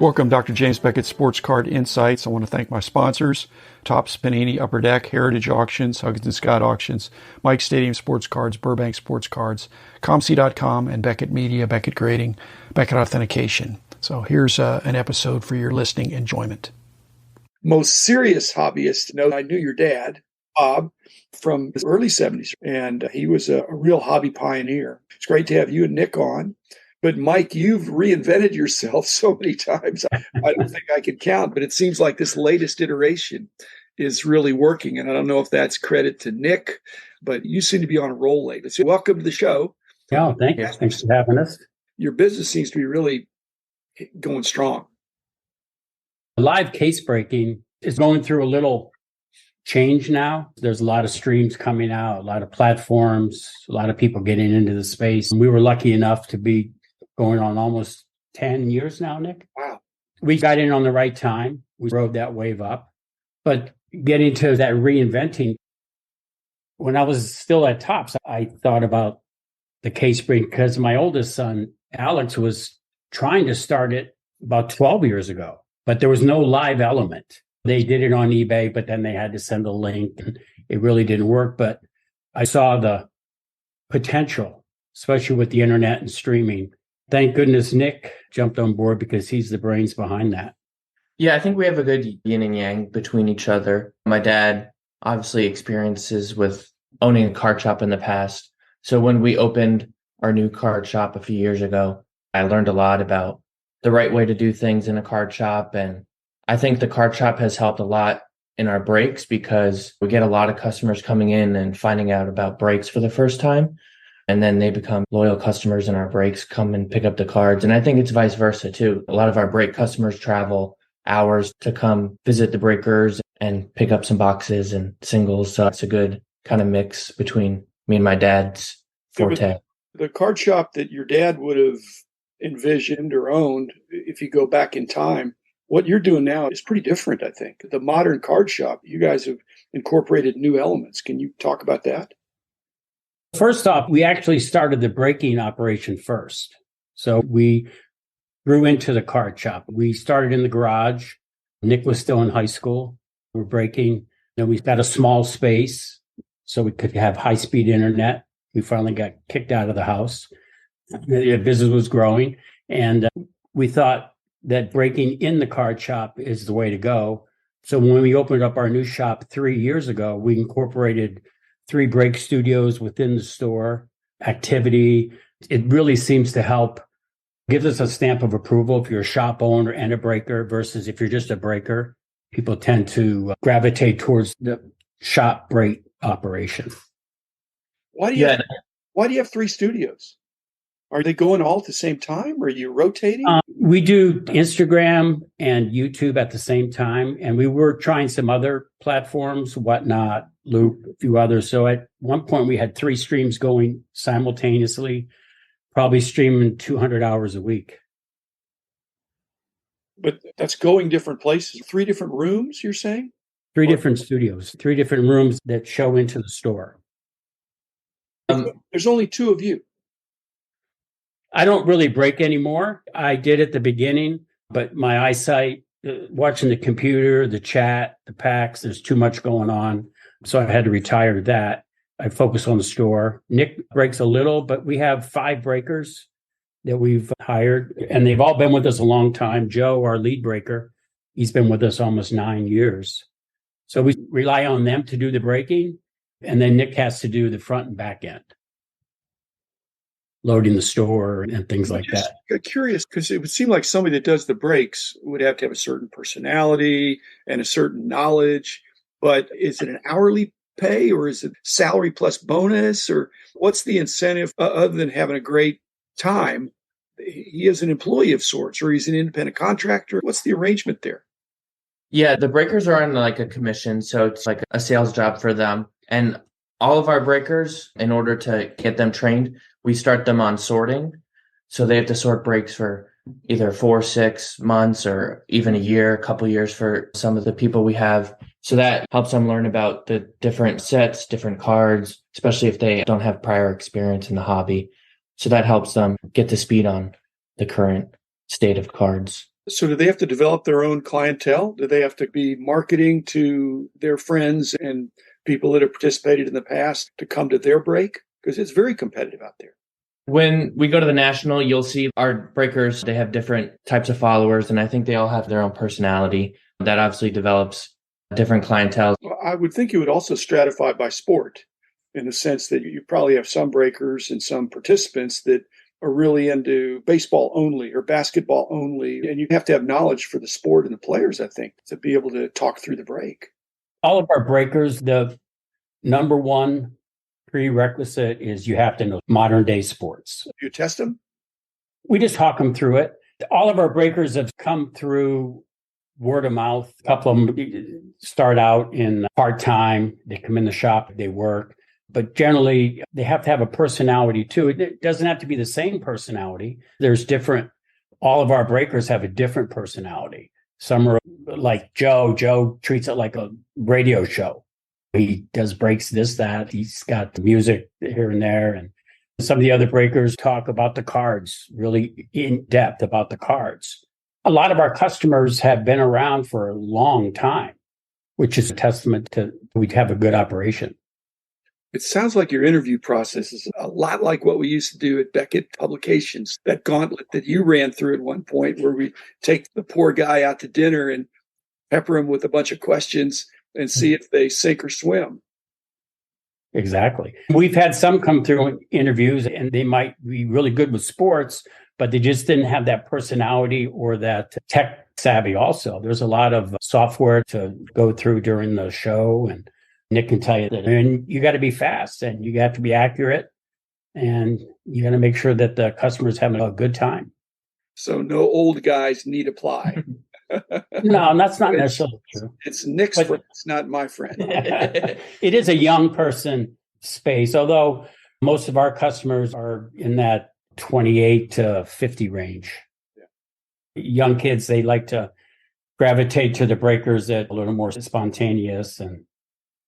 Welcome, Dr. James Beckett, Sports Card Insights. I want to thank my sponsors, Topps, Panini, Upper Deck, Heritage Auctions, Huggins & Scott Auctions, Mike Stadium Sports Cards, Burbank Sports Cards, ComC.com, and Beckett Media, Beckett Grading, Beckett Authentication. So here's an episode for your listening enjoyment. Most serious hobbyist. I knew your dad, Bob, from the early 70s, and he was a real hobby pioneer. It's great to have you and Nick on. But Mike, you've reinvented yourself so many times. I don't think I can count, but it seems like this latest iteration is really working. And I don't know if that's credit to Nick, but you seem to be on a roll lately. So welcome to the show. Yeah, thank you. Thanks for having us. Your business seems to be really going strong. Live case breaking is going through a little change now. There's a lot of streams coming out, a lot of platforms, a lot of people getting into the space. We were lucky enough to be going on almost 10 years now, Nick. Wow. We got in on the right time. We rode that wave up. But getting to that reinventing, when I was still at Topps, I thought about the case breaking because my oldest son, Alex, was trying to start it about 12 years ago, but there was no live element. They did it on eBay, but then they had to send a link and it really didn't work. But I saw the potential, especially with the internet and streaming. Thank goodness Nick jumped on board because he's the brains behind that. Yeah, I think we have a good yin and yang between each other. My dad obviously experiences with owning a card shop in the past. So when we opened our new card shop a few years ago, I learned a lot about the right way to do things in a card shop. And I think the card shop has helped a lot in our breaks because we get a lot of customers coming in and finding out about breaks for the first time. And then they become loyal customers in our breaks, come and pick up the cards. And I think it's vice versa too. A lot of our break customers travel hours to come visit the breakers and pick up some boxes and singles. So it's a good kind of mix between me and my dad's forte. The card shop that your dad would have envisioned or owned, if you go back in time, what you're doing now is pretty different, I think. The modern card shop, you guys have incorporated new elements. Can you talk about that? First off, we actually started the breaking operation first. So we grew into the card shop. We started in the garage. Nick was still in high school. We're breaking. Then we got a small space so we could have high-speed internet. We finally got kicked out of the house. The business was growing. And we thought that breaking in the card shop is the way to go. So when we opened up our new shop 3 years ago, we incorporated 3 break studios within the store, activity. It really seems to help, gives us a stamp of approval if you're a shop owner and a breaker versus if you're just a breaker. People tend to gravitate towards the shop break operation. Why do you have 3 studios? Are they going all at the same time? Or are you rotating? We do Instagram and YouTube at the same time. And we were trying some other platforms, Whatnot, Loop, a few others. So at one point, we had 3 streams going simultaneously, probably streaming 200 hours a week. But that's going different places. 3 different rooms, you're saying? 3 different studios, 3 different rooms that show into the store. There's only 2 of you. I don't really break anymore. I did at the beginning, but my eyesight, watching the computer, the chat, the packs, there's too much going on. So I had to retire that. I focus on the store. Nick breaks a little, but we have 5 breakers that we've hired, and they've all been with us a long time. Joe, our lead breaker, he's been with us almost 9 years. So we rely on them to do the breaking, and then Nick has to do the front and back end, loading the store and things like that. I'm curious because it would seem like somebody that does the breaks would have to have a certain personality and a certain knowledge. But is it an hourly pay or is it salary plus bonus? Or what's the incentive other than having a great time? He is an employee of sorts or he's an independent contractor. What's the arrangement there? Yeah, the breakers are on like a commission. So it's like a sales job for them. And all of our breakers, in order to get them trained, we start them on sorting. So they have to sort breaks for either 4, 6 months or even a year, a couple years for some of the people we have. So that helps them learn about the different sets, different cards, especially if they don't have prior experience in the hobby. So that helps them get to speed on the current state of cards. So do they have to develop their own clientele? Do they have to be marketing to their friends and people that have participated in the past to come to their break? Because it's very competitive out there. When we go to the national, you'll see our breakers, they have different types of followers, and I think they all have their own personality. That obviously develops different clientele. Well, I would think you would also stratify by sport in the sense that you probably have some breakers and some participants that are really into baseball only or basketball only. And you have to have knowledge for the sport and the players, I think, to be able to talk through the break. All of our breakers, the number one prerequisite is you have to know modern day sports. You test them? We just talk them through it. All of our breakers have come through word of mouth. A couple of them start out in part-time. They come in the shop, they work. But generally, they have to have a personality too. It doesn't have to be the same personality. There's different, all of our breakers have a different personality. Some are like Joe. Joe treats it like a radio show. He does breaks, this, that. He's got music here and there. And some of the other breakers talk about the cards, really in depth about the cards. A lot of our customers have been around for a long time, which is a testament to we have a good operation. It sounds like your interview process is a lot like what we used to do at Beckett Publications, that gauntlet that you ran through at one point where we take the poor guy out to dinner and pepper him with a bunch of questions and see if they sink or swim. Exactly. We've had some come through interviews and they might be really good with sports, but they just didn't have that personality or that tech savvy also. There's a lot of software to go through during the show, and Nick can tell you that. And you got to be fast and you got to be accurate, and you got to make sure that the customer's having a good time. So no old guys need apply. No, that's not necessarily true. It's Nick's friend. It's not my friend. It is a young person space, although most of our customers are in that 28 to 50 range. Yeah. Young kids, they like to gravitate to the breakers that are a little more spontaneous. And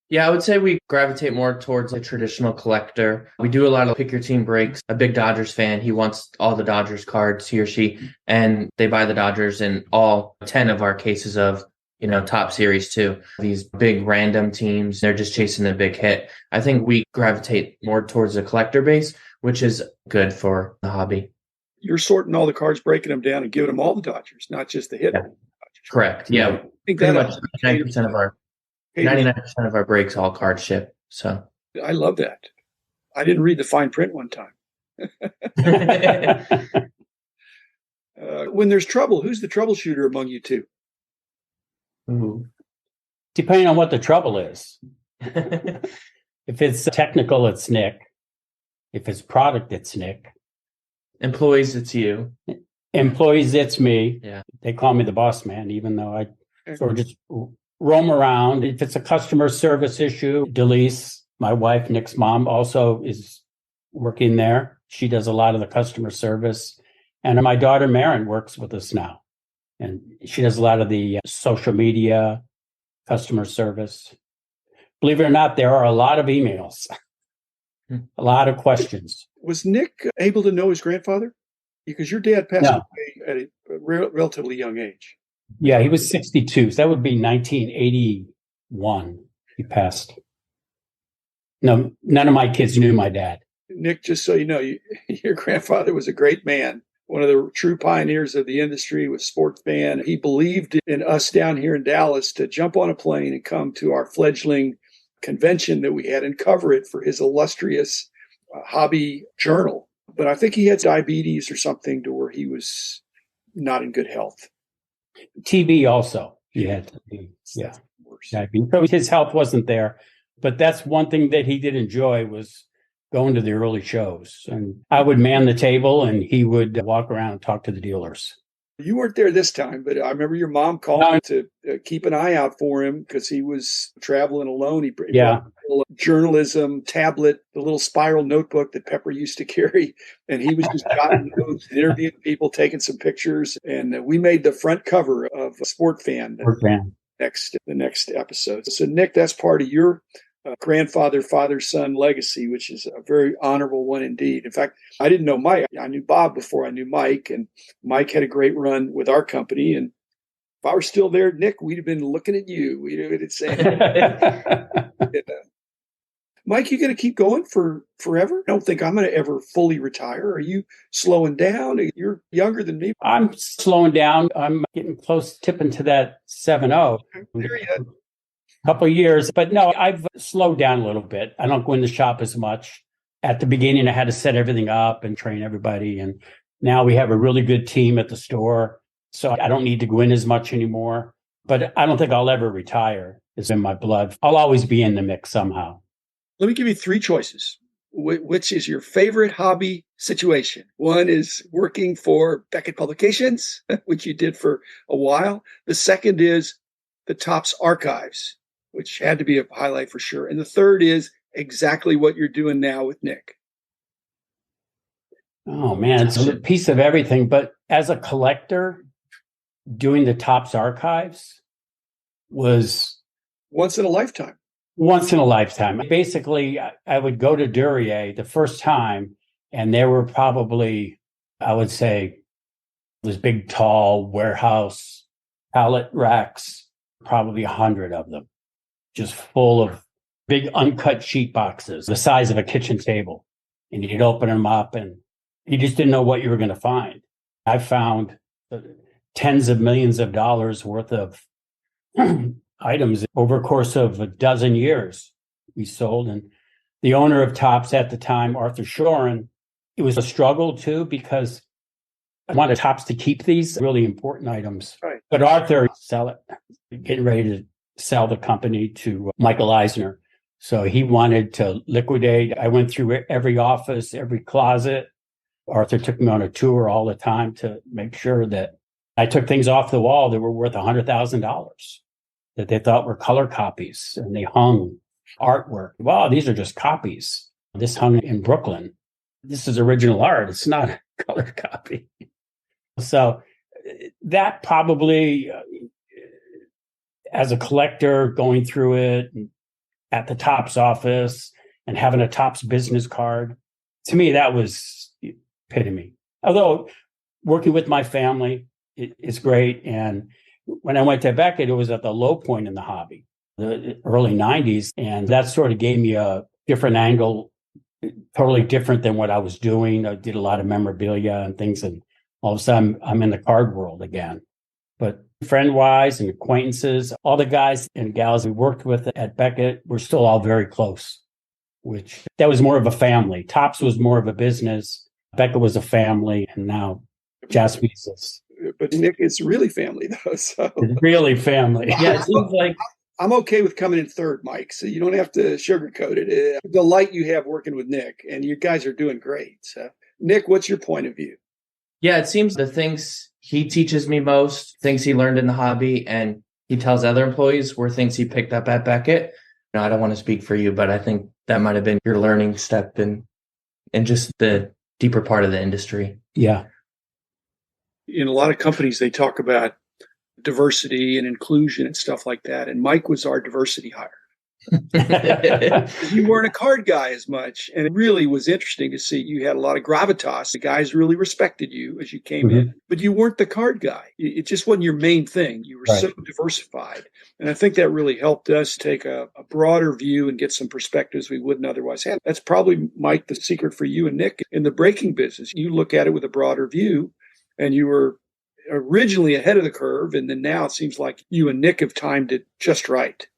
yeah, I would say we gravitate more towards a traditional collector. We do a lot of pick your team breaks. A big Dodgers fan, he wants all the Dodgers cards, he or she, and they buy the Dodgers in all 10 of our cases of, top series too. These big random teams, they're just chasing the big hit. I think we gravitate more towards the collector base, which is good for the hobby. You're sorting all the cards, breaking them down and giving them all the Dodgers, not just the hit. Yeah. Correct. Yeah. I think pretty much 99% of our breaks all card ship. So I love that. I didn't read the fine print one time. When there's trouble, who's the troubleshooter among you two? Ooh. Depending on what the trouble is. If it's technical, it's Nick. If it's product, it's Nick. Employees, it's you. Employees, it's me. Yeah. They call me the boss man, even though I sort of just roam around. If it's a customer service issue, Delise, my wife, Nick's mom, also is working there. She does a lot of the customer service. And my daughter, Marin, works with us now. And she does a lot of the social media, customer service. Believe it or not, there are a lot of emails, a lot of questions. Was Nick able to know his grandfather? Because your dad passed away at a relatively young age. Yeah, he was 62. So that would be 1981. He passed. No, none of my kids knew my dad. Nick, just so you know, your grandfather was a great man, one of the true pioneers of the industry, was a sports fan. He believed in us down here in Dallas to jump on a plane and come to our fledgling convention that we had and cover it for his illustrious hobby journal. But I think he had diabetes or something to where he was not in good health. TB also. He had TB. Yeah. Diabetes. So his health wasn't there. But that's one thing that he did enjoy was going to the early shows. And I would man the table and he would walk around and talk to the dealers. You weren't there this time, but I remember your mom called me to keep an eye out for him because he was traveling alone. He brought a little journalism tablet, the little spiral notebook that Pepper used to carry. And he was just jotting notes, interviewing people, taking some pictures. And we made the front cover of Sport Fan. The next episode. So, Nick, that's part of your grandfather, father, son legacy, which is a very honorable one indeed. In fact, I didn't know Mike. I knew Bob before I knew Mike, and Mike had a great run with our company. And if I were still there, Nick, we'd have been looking at you. We'd have been saying, Mike, you going to keep going for forever? I don't think I'm going to ever fully retire. Are you slowing down? You're younger than me. I'm slowing down. I'm getting close, tipping to that 7-0. Couple of years, but no, I've slowed down a little bit. I don't go in the shop as much. At the beginning, I had to set everything up and train everybody. And now we have a really good team at the store. So I don't need to go in as much anymore. But I don't think I'll ever retire. It's in my blood. I'll always be in the mix somehow. Let me give you three choices. Which is your favorite hobby situation? One is working for Beckett Publications, which you did for a while. The second is the Topps Archives, which had to be a highlight for sure. And the third is exactly what you're doing now with Nick. Oh, man, it's a piece of everything. But as a collector, doing the Topps Archives was once in a lifetime. Once in a lifetime. Basically, I would go to Duryea the first time, and there were probably, I would say, this big, tall warehouse pallet racks, probably 100 of them, just full of big uncut sheet boxes, the size of a kitchen table. And you'd open them up, and you just didn't know what you were going to find. I found tens of millions of dollars worth of items over a course of a dozen years we sold. And the owner of Topps at the time, Arthur Shoren, it was a struggle too, because I wanted Topps to keep these really important items. Right. But Arthur sell it, getting ready to sell the company to Michael Eisner. So he wanted to liquidate. I went through every office, every closet. Arthur took me on a tour all the time to make sure that I took things off the wall that were worth $100,000. That they thought were color copies, and they hung artwork. Wow, these are just copies. This hung in Brooklyn. This is original art. It's not a color copy. So that probably, as a collector, going through it at the Topps office and having a Topps business card, to me, that was epitome. Although working with my family is great. And when I went to Beckett, it was at the low point in the hobby, the early 90s. And that sort of gave me a different angle, totally different than what I was doing. I did a lot of memorabilia and things. And all of a sudden, I'm in the card world again. But friend-wise and acquaintances, all the guys and gals we worked with at Beckett, we're still all very close, which that was more of a family. Topps was more of a business. Beckett was a family. And now Jaspy is. But Nick, it's really family, though. So really family. Yeah, it seems like I'm okay with coming in third, Mike. So you don't have to sugarcoat it. The light you have working with Nick, and you guys are doing great. So, Nick, what's your point of view? Yeah, it seems the things he teaches me most, things he learned in the hobby, and he tells other employees were things he picked up at Beckett. I don't want to speak for you, but I think that might have been your learning step in just the deeper part of the industry. Yeah. In a lot of companies, they talk about diversity and inclusion and stuff like that. And Mike was our diversity hire. You weren't a card guy as much. And it really was interesting to see you had a lot of gravitas. The guys really respected you as you came in, but you weren't the card guy. It just wasn't your main thing. You were so diversified. And I think that really helped us take a broader view and get some perspectives we wouldn't otherwise have. That's probably, Mike, the secret for you and Nick in the breaking business. You look at it with a broader view. And you were originally ahead of the curve, and then now it seems like you and Nick have timed it just right.